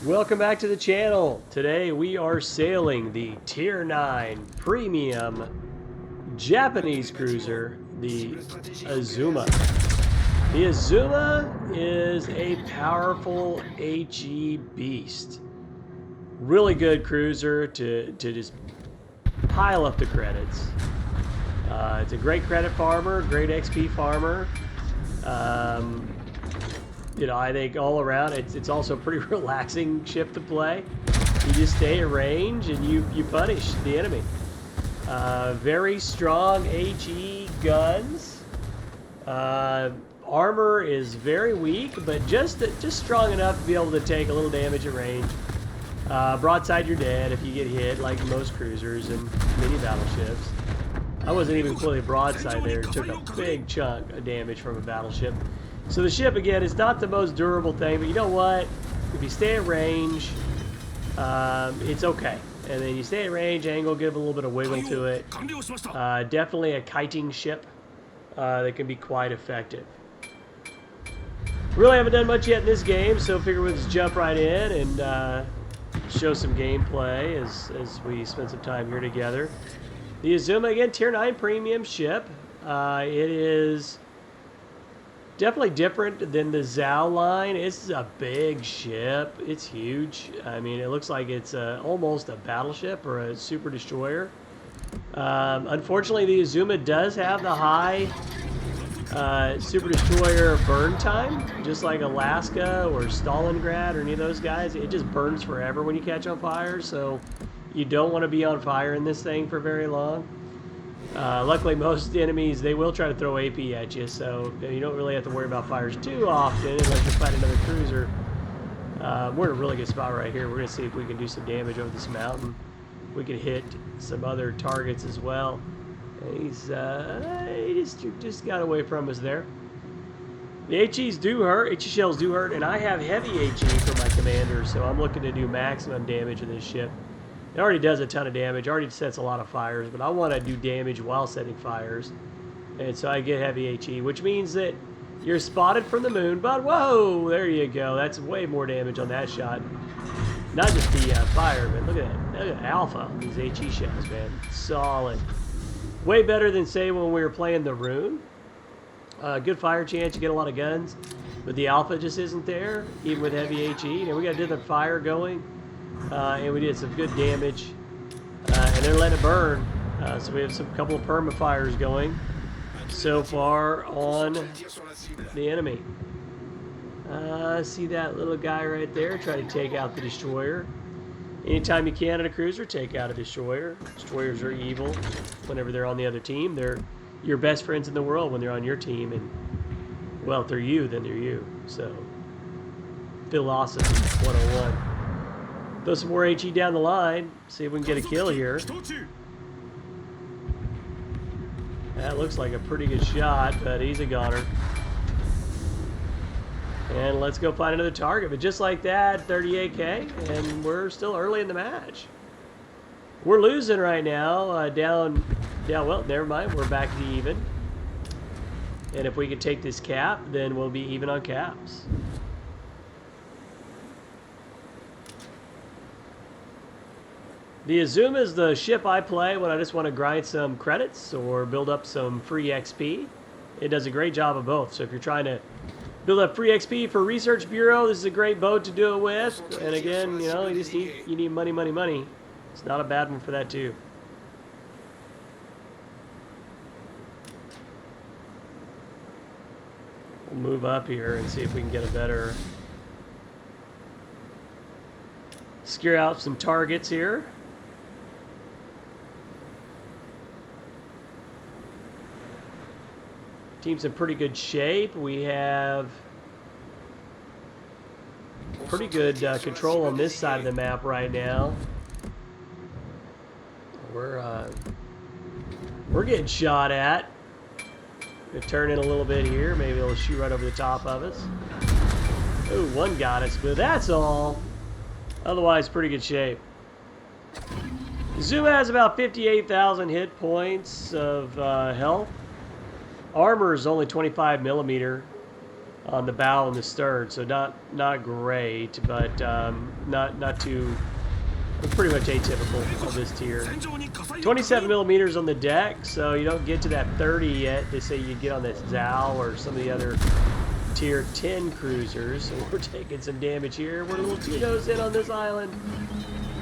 Welcome back to the channel. Today we are sailing the Tier 9 Premium Japanese cruiser, the Azuma. The Azuma is a powerful HE beast. Really good cruiser to just pile up the credits. It's a great credit farmer, great XP farmer. I think all around it's also a pretty relaxing ship to play. You just stay at range and you punish the enemy. Very strong HE guns. Armor is very weak, but just strong enough to be able to take a little damage at range. Broadside, you're dead if you get hit, like most cruisers and mini battleships. I wasn't even fully broadside there. It took a big chunk of damage from a battleship. So the ship, again, is not the most durable thing, but you know what? If you stay at range, it's okay. And then you stay at range, angle, give a little bit of wiggle to it. Definitely a kiting ship that can be quite effective. Really haven't done much yet in this game, so figure we'll just jump right in and show some gameplay as we spend some time here together. The Azuma, again, Tier 9 premium ship. It is definitely different than the Zhao line. It's a big ship. It's huge. I mean, it looks like it's almost a battleship or a super destroyer. Unfortunately, the Azuma does have the high super destroyer burn time, just like Alaska or Stalingrad or any of those guys. It just burns forever when you catch on fire, so you don't want to be on fire in this thing for very long. Luckily, most enemies, they will try to throw AP at you, so you don't really have to worry about fires too often unless you fight another cruiser. We're in a really good spot right here. We're going to see if we can do some damage over this mountain. We can hit some other targets as well. He's he just got away from us there. The HEs do hurt. HE shells do hurt, and I have heavy HE for my commander, so I'm looking to do maximum damage to this ship. It already does a ton of damage, already sets a lot of fires, but I want to do damage while setting fires. And so I get heavy HE, which means that you're spotted from the moon, but whoa, there you go. That's way more damage on that shot. Not just the fire, but look at that. Look at Alpha, these HE shells, man. Solid. Way better than, say, when we were playing the Rune. Good fire chance, you get a lot of guns, but the Alpha just isn't there, even with heavy HE. Now we got different fire going. And we did some good damage, and they're letting it burn. So we have some couple of perma fires going so far on the enemy. See that little guy right there? Try to take out the destroyer. Anytime you can on a cruiser, take out a destroyer. Destroyers are evil whenever they're on the other team. They're your best friends in the world when they're on your team, and well, if they're you, then they're you. So philosophy 101. Throw some more HE down the line. See if we can get a kill here. That looks like a pretty good shot, but he's a goner. And let's go find another target. But just like that, 38k, and we're still early in the match. We're losing right now. Down. Well, never mind. We're back to even. And if we can take this cap, then we'll be even on caps. The Azuma is the ship I play when I just want to grind some credits or build up some free XP. It does a great job of both. So if you're trying to build up free XP for Research Bureau, this is a great boat to do it with. And again, you know, you need money, money, money. It's not a bad one for that too. We'll move up here and see if we can get a better scare out some targets here. Team's in pretty good shape. We have pretty good control on this side of the map right now. We're getting shot at. Gonna turn in a little bit here. Maybe it'll shoot right over the top of us. Ooh, one got us, but that's all. Otherwise, pretty good shape. Azuma has about 58,000 hit points of health. Armor is only 25 millimeter. on the bow and the stern, so not great, but not too. Pretty much atypical of this tier. 27 millimeters on the deck, so you don't get to that 30 yet. They say you get on this Zao or some of the other tier 10 cruisers. So we're taking some damage here. We're a little too nose in on this island.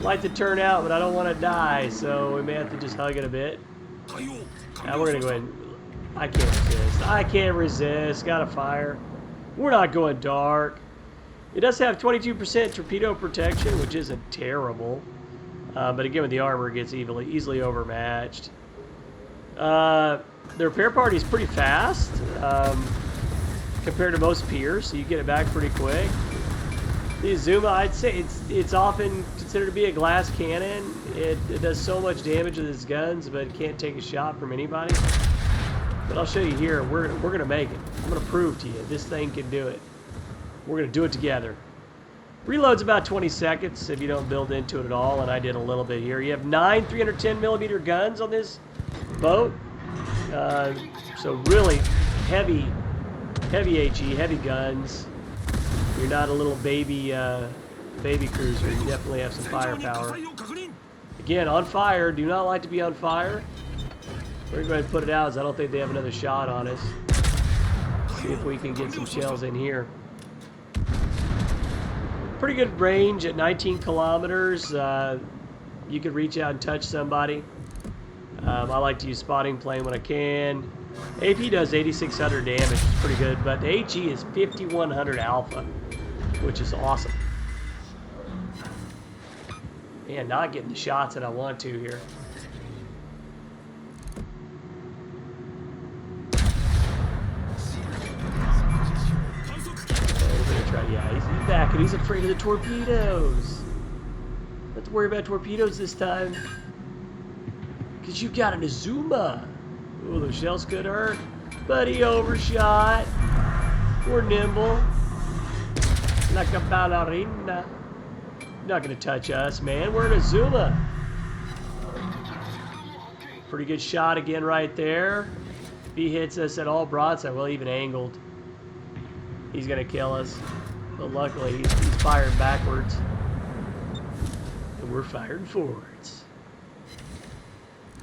Like to turn out, but I don't want to die, so we may have to just hug it a bit. Now we're gonna go ahead and, I can't resist. I can't resist. Gotta fire. We're not going dark. It does have 22% torpedo protection, which isn't terrible. But again, with the armor, it gets easily overmatched. The repair party is pretty fast compared to most peers, so you get it back pretty quick. The Azuma, I'd say it's often considered to be a glass cannon. It does so much damage with its guns, but it can't take a shot from anybody. But I'll show you here. We're gonna make it. I'm gonna prove to you this thing can do it. We're going to do it together. Reload's about 20 seconds if you don't build into it at all, and I did a little bit here. You have 9 310 millimeter guns on this boat. So really heavy HE, heavy guns. You're not a little baby cruiser. You definitely have some firepower. Again, on fire. Do not like to be on fire. We're going to go ahead and put it out, as I don't think they have another shot on us. See if we can get some shells in here. Pretty good range at 19 kilometers. You could reach out and touch somebody. I like to use spotting plane when I can. AP does 8,600 damage, which is pretty good, but the HE is 5,100 alpha, which is awesome. Man, not getting the shots that I want to here. Yeah, he's back and he's afraid of the torpedoes. Don't have to worry about torpedoes this time. Because you got an Azuma. Oh, those shells could hurt. But he overshot. We're nimble. Like a ballerina. Not going to touch us, man. We're an Azuma. Pretty good shot again right there. If he hits us at all broadside, well, even angled, he's going to kill us. But luckily, he's firing backwards. And we're firing forwards.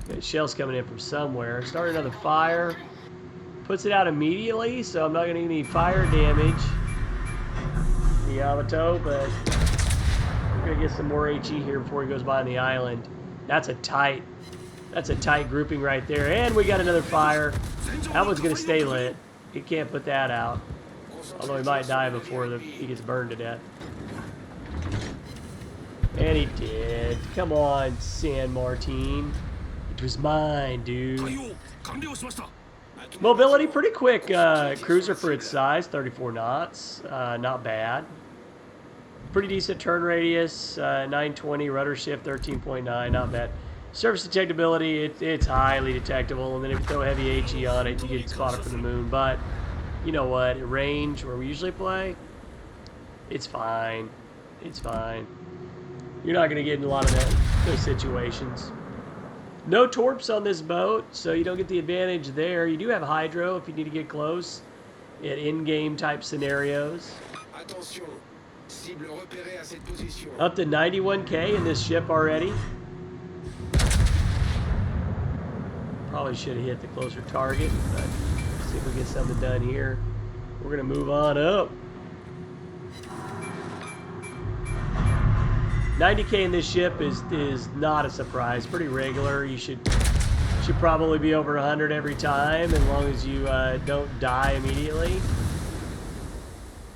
Got shells coming in from somewhere. Start another fire. Puts it out immediately, so I'm not going to get any fire damage. The Yamato, but we're going to get some more HE here before he goes by on the island. That's a tight grouping right there. And we got another fire. That one's going to stay lit. He can't put that out. Although he might die before he gets burned to death. And he did. Come on, San Martin. It was mine, dude. Mobility, pretty quick cruiser for its size, 34 knots. Not bad. Pretty decent turn radius, 920, rudder shift, 13.9, not bad. Surface detectability, it's highly detectable, and then if you throw heavy HE on it, you get spotted from the moon. But you know what? At range, where we usually play, it's fine. It's fine. You're not going to get in a lot of those situations. No torps on this boat, so you don't get the advantage there. You do have hydro if you need to get close at in-game type scenarios. Up to 91K in this ship already. Probably should have hit the closer target, but let's see if we get something done here. We're going to move on up. 90K in this ship is not a surprise. Pretty regular. You should probably be over 100 every time, as long as you don't die immediately.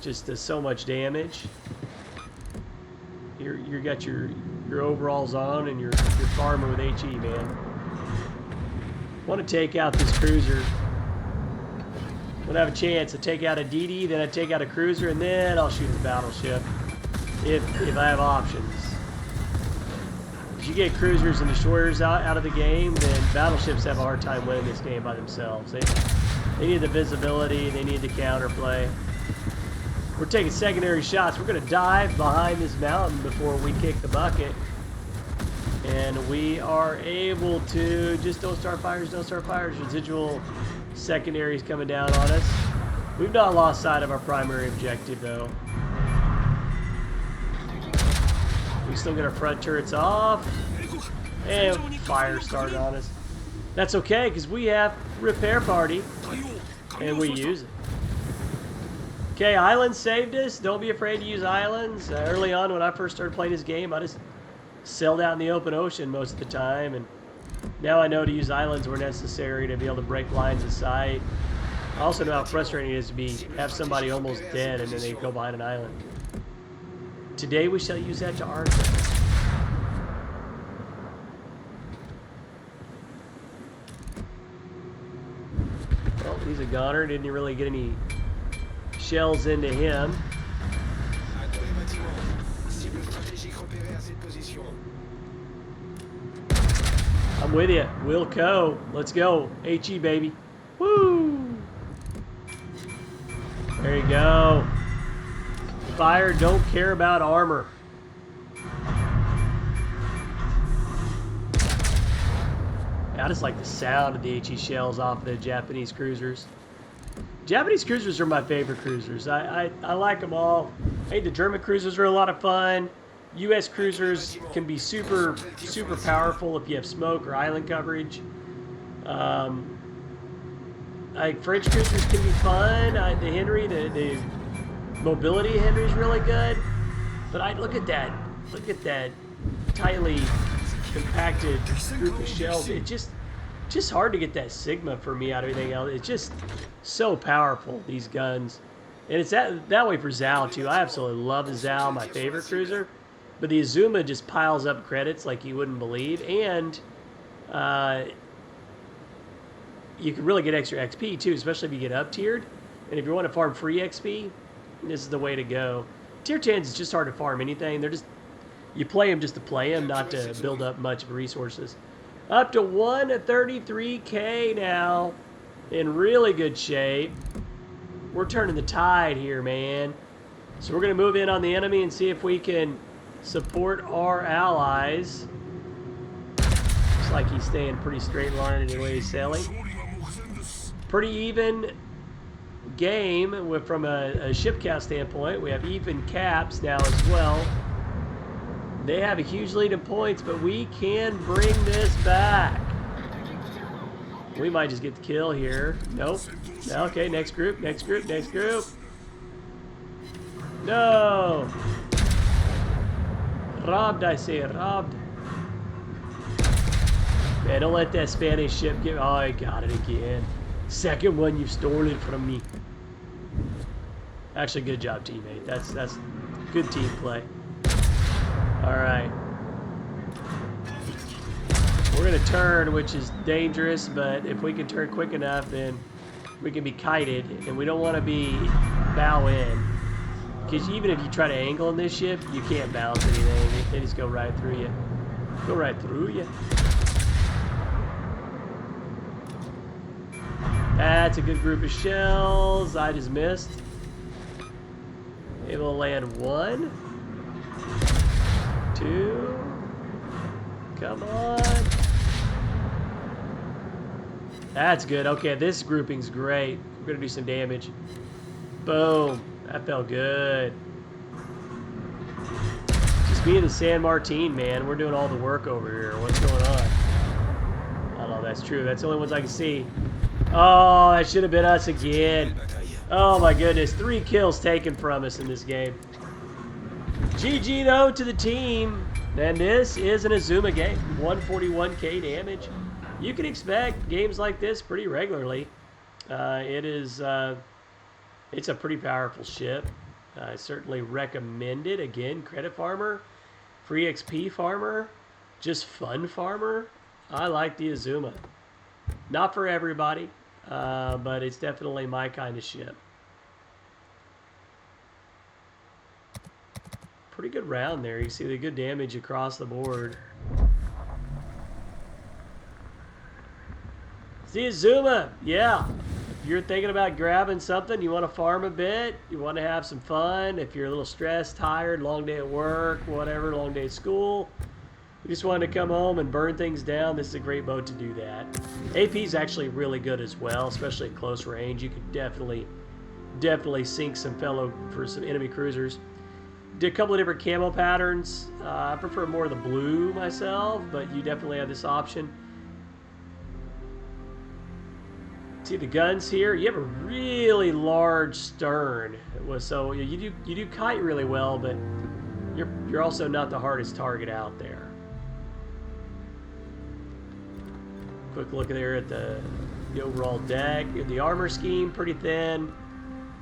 Just does so much damage. You got your overalls on and your farmer with HE, man. Want to take out this cruiser. When I have a chance to take out a DD, then I take out a cruiser, and then I'll shoot the battleship if I have options. If you get cruisers and destroyers out of the game, then battleships have a hard time winning this game by themselves. They need the visibility, they need the counterplay. We're taking secondary shots. We're going to dive behind this mountain before we kick the bucket. And we are able to just don't start fires, don't start fires. Residual secondaries coming down on us. We've not lost sight of our primary objective, though. We still get our front turrets off. And fire started on us. That's okay, because we have repair party. And we use it. Okay, islands saved us. Don't be afraid to use islands. Early on, when I first started playing this game, I just sailed out in the open ocean most of the time. And now I know to use islands where necessary to be able to break lines of sight. I also know how frustrating it is to have somebody almost dead and then they go behind an island. Today we shall use that to our advantage. Well, he's a goner. Didn't really get any shells into him. I'm with you. Wilco. Let's go. HE, baby. Woo! There you go. Fire don't care about armor. I just like the sound of the HE shells off the Japanese cruisers. Japanese cruisers are my favorite cruisers. I like them all. Hey, the German cruisers are a lot of fun. U.S. cruisers can be super powerful if you have smoke or island coverage. French cruisers can be fun. The Henry, the mobility of Henry is really good. But look at that tightly compacted group of shells. It just hard to get that Sigma for me out of everything else. It's just so powerful, these guns. And it's that way for Zal too. I absolutely love the Zal, my favorite cruiser. But the Azuma just piles up credits like you wouldn't believe. And you can really get extra XP too, especially if you get up tiered. And if you want to farm free XP, this is the way to go. Tier 10s is just hard to farm anything. You play them just to play them, not to build up much resources. Up to 133k now. In really good shape. We're turning the tide here, man. So we're going to move in on the enemy and see if we can support our allies. Looks like he's staying pretty straight line in the way he's sailing. Pretty even game from a ship count standpoint. We have even caps now as well. They have a huge lead in points, but we can bring this back. We might just get the kill here. Nope. Okay, next group, next group, next group. No! Robbed, I say, robbed. Man, don't let that Spanish ship get... Oh, I got it again. Second one, you've stolen it from me. Actually, good job, teammate. That's good team play. All right. We're going to turn, which is dangerous, but if we can turn quick enough, then we can be kited, and we don't want to be bow in. Because even if you try to angle on this ship, you can't bounce anything. They just go right through you. Go right through you. That's a good group of shells. I just missed. It will land 1, 2. Come on. That's good. Okay, this grouping's great. We're going to do some damage. Boom. That felt good. Just me and the San Martin, man. We're doing all the work over here. What's going on? I don't know. That's true. That's the only ones I can see. Oh, that should have been us again. Oh, my goodness. 3 kills taken from us in this game. GG, though, to the team. And this is an Azuma game. 141k damage. You can expect games like this pretty regularly. It's a pretty powerful ship. I certainly recommend it. Again, credit farmer, free XP farmer, just fun farmer. I like the Azuma. Not for everybody, but it's definitely my kind of ship. Pretty good round there. You see the good damage across the board. It's the Azuma, yeah. If you're thinking about grabbing something, you want to farm a bit, you want to have some fun, if you're a little stressed, tired, long day at work, whatever, long day at school, you just want to come home and burn things down, this is a great boat to do that. AP is actually really good as well, especially at close range. You could definitely definitely sink some for some enemy cruisers. Did a couple of different camo patterns. I prefer more of the blue myself, but you definitely have this option. See the guns here. You have a really large stern, so you do kite really well, but you're also not the hardest target out there. Quick look there at the overall deck. The armor scheme pretty thin.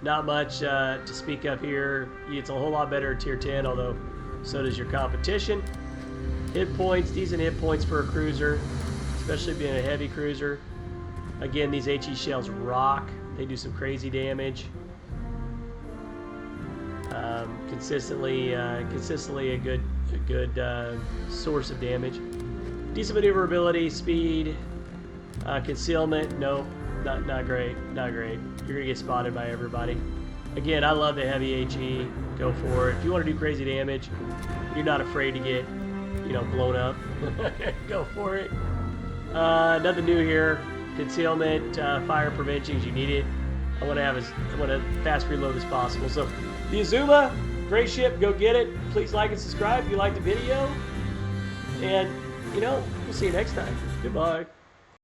Not much to speak of here. It's a whole lot better at tier 10, although so does your competition. Hit points, decent hit points for a cruiser, especially being a heavy cruiser. Again, these HE shells rock. They do some crazy damage. Consistently a good source of damage. Decent maneuverability, speed, concealment. Nope, not great. You're gonna get spotted by everybody. Again, I love the heavy HE. Go for it. If you want to do crazy damage, you're not afraid to get, blown up. Go for it. Nothing new here. Concealment, fire prevention as you need it. I want to fast reload as possible. So the Azuma, great ship. Go get it. Please like and subscribe if you liked the video. And we'll see you next time. Goodbye.